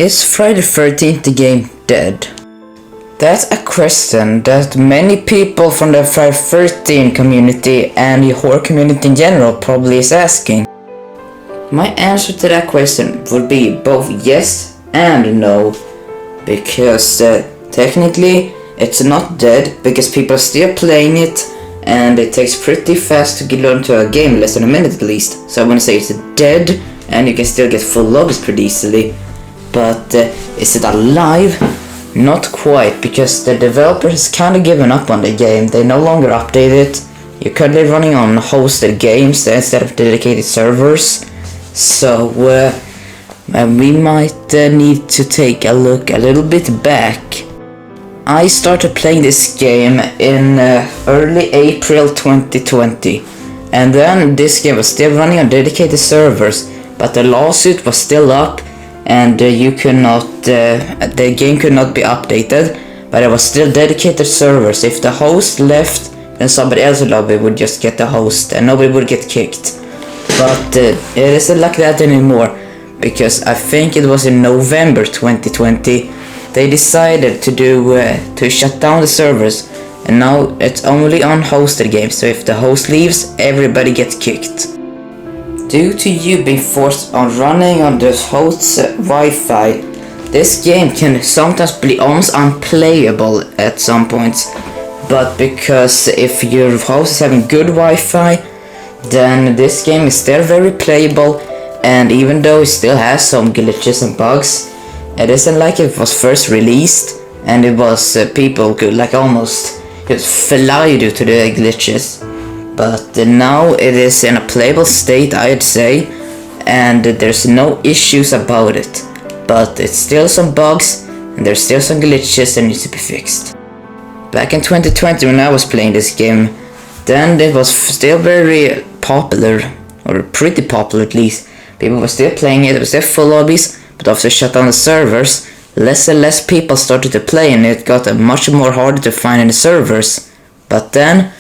Is Friday the 13th game dead? That's a question that many people from the Friday 13 community and the horror community in general probably is asking. My answer to that question would be both yes and no, because technically it's not dead because people are still playing it and it takes pretty fast to get into a game, less than a minute at least. So I wouldn't say it's dead and you can still get full lobbies pretty easily. But is it alive? Not quite, because the developer has kind of given up on the game. They no longer update it. You're currently running on hosted games instead of dedicated servers. So we might need to take a look a little bit back. I started playing this game in early April 2020, and then this game was still running on dedicated servers, but the lawsuit was still up and you could not, the game could not be updated, but it was still dedicated servers. If the host left, then somebody else's lobby would just get the host and nobody would get kicked. But it isn't like that anymore, because I think it was in November 2020 they decided to shut down the servers, and now it's only on hosted games, so if the host leaves, everybody gets kicked. Due to you being forced on running on the host's Wi-Fi, this game can sometimes be almost unplayable at some points. But because if your host is having good Wi-Fi, then this game is still very playable, and even though it still has some glitches and bugs, it isn't like it was first released and it was people could like almost just fly due to the glitches. But now it is in a playable state, I'd say, and there's no issues about it. But it's still some bugs and there's still some glitches that need to be fixed. Back in 2020 when I was playing this game, then it was still very popular, or pretty popular at least. People were still playing it, it was still full lobbies, but after they shut down the servers, less and less people started to play and it got much more harder to find in the servers. But then,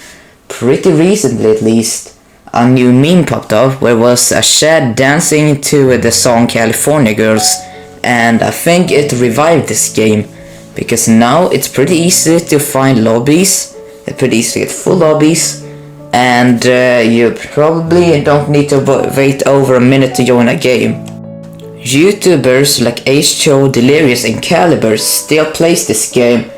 pretty recently at least, a new meme popped up where was a Chad dancing to the song California Girls, and I think it revived this game, because now it's pretty easy to find lobbies, it's pretty easy to get full lobbies, and you probably don't need to wait over a minute to join a game. YouTubers like H2O, Delirious and Caliber still plays this game,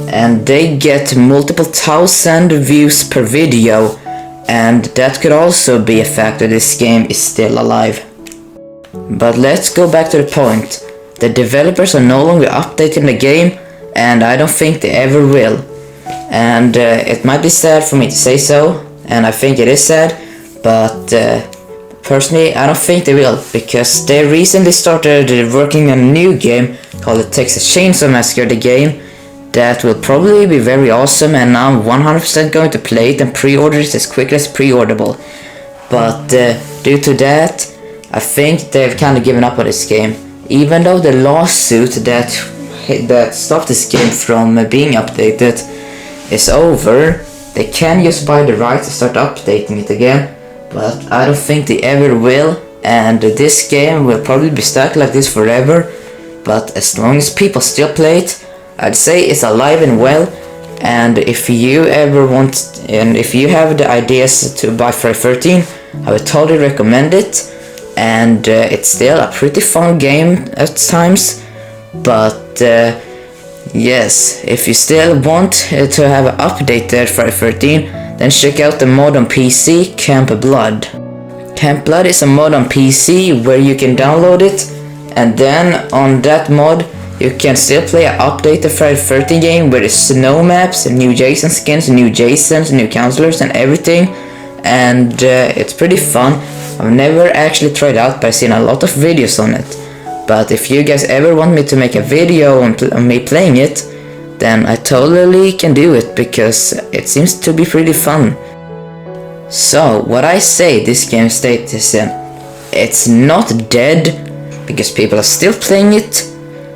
and they get multiple thousand views per video, and that could also be a factor this game is still alive. But let's go back to the point. The developers are no longer updating the game, and I don't think they ever will. And it might be sad for me to say so, and I think it is sad, but personally I don't think they will, because they recently started working on a new game called the Texas Chainsaw Massacre, the game that will probably be very awesome, and I'm 100% going to play it and pre-order it as quickly as pre-orderable. But due to that, I think they've kind of given up on this game. Even though the lawsuit that stopped this game from being updated is over, they can just buy the right to start updating it again, but I don't think they ever will, and this game will probably be stuck like this forever. But as long as people still play it, I'd say it's alive and well. And if you ever want, and if you have the ideas to buy Friday 13, I would totally recommend it. And it's still a pretty fun game at times. But yes, if you still want to have an updated Friday 13, then check out the mod on PC, Camp Blood. Camp Blood is a mod on PC where you can download it, and then on that mod you can still play an updated Friday 13 game with snow maps, new Jason skins, new Jasons, new counselors and everything, and it's pretty fun. I've never actually tried it out, but I've seen a lot of videos on it. But if you guys ever want me to make a video on me playing it, then I totally can do it, because it seems to be pretty fun. So what I say this game state is it's not dead, because people are still playing it,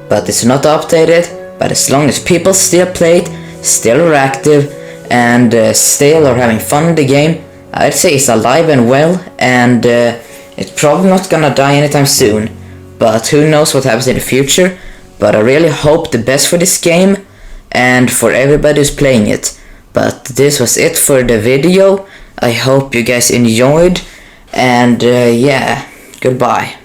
but it's not updated. But as long as people still play it, still are active, and still are having fun in the game, I'd say it's alive and well, and it's probably not gonna die anytime soon. but who knows what happens in the future. But I really hope the best for this game and for everybody who's playing it. But this was it for the video. I hope you guys enjoyed, and yeah, goodbye.